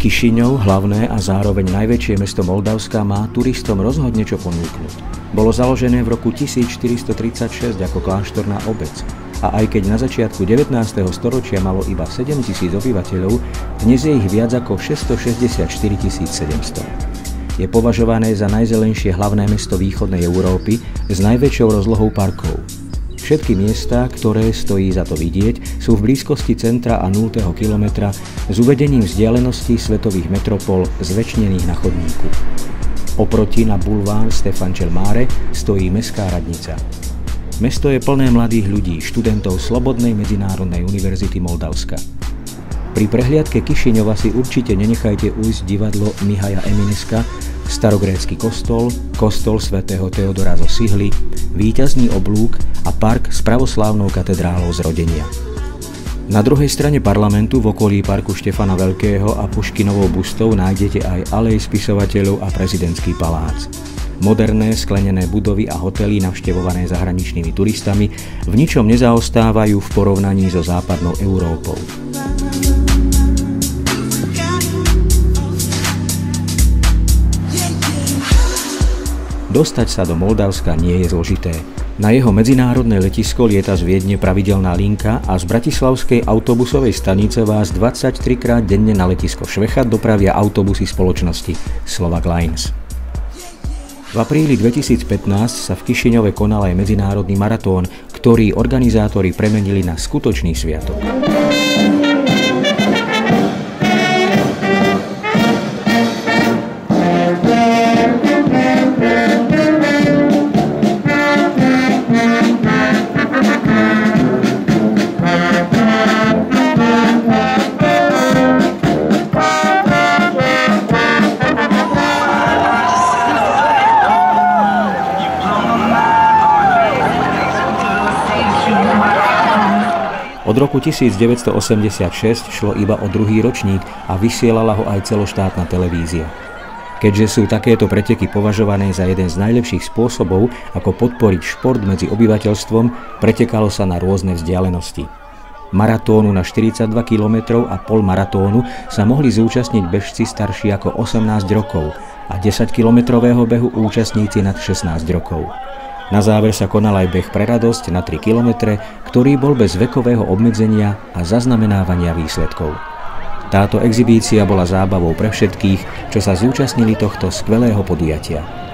Kišiňov, hlavné a zároveň najväčšie mesto Moldavska, má turistom rozhodne čo ponúknuť. Bolo založené v roku 1436 ako kláštorná obec a aj keď na začiatku 19. storočia malo iba 7 000 obyvateľov, dnes je ich viac ako 664 700. Je považované za najzelenšie hlavné mesto východnej Európy s najväčšou rozlohou parkov. Všetky miestá, ktoré stojí za to vidieť, sú v blízkosti centra a 0. kilometra s uvedením vzdialenosti svetových metropol zväčšnených na chodníku. Oproti na bulvár Stefan Cel Mare stojí mestská radnica. Mesto je plné mladých ľudí, študentov Slobodnej medzinárodnej univerzity Moldavska. Pri prehliadke Kišiňova si určite nenechajte ujsť divadlo Mihaja Emineska, starogrécky kostol, kostol svätého Teodora zo Sihly, víťazný oblúk a park s pravoslávnou katedrálou Zrodenia. Na druhej strane parlamentu v okolí parku Štefana Veľkého a Puškinovou bustou nájdete aj alej spisovateľov a prezidentský palác. Moderné sklenené budovy a hotely navštevované zahraničnými turistami v ničom nezaostávajú v porovnaní so západnou Európou. Dostať sa do Moldavska nie je zložité. Na jeho medzinárodné letisko lieta z Viedne pravidelná linka a z bratislavskej autobusovej stanice vás 23 krát denne na letisko Švechat dopravia autobusy spoločnosti Slovak Lines. V apríli 2015 sa v Kišiňove konal aj medzinárodný maratón, ktorý organizátori premenili na skutočný sviatok. Od roku 1986 šlo iba o druhý ročník a vysielala ho aj celoštátna televízia. Keďže sú takéto preteky považované za jeden z najlepších spôsobov, ako podporiť šport medzi obyvateľstvom, pretekalo sa na rôzne vzdialenosti. Maratónu na 42 km a polmaratónu sa mohli zúčastniť bežci starší ako 18 rokov a 10-kilometrového behu účastníci nad 16 rokov. Na záver sa konal aj beh pre radosť na 3 km, ktorý bol bez vekového obmedzenia a zaznamenávania výsledkov. Táto exhibícia bola zábavou pre všetkých, čo sa zúčastnili tohto skvelého podujatia.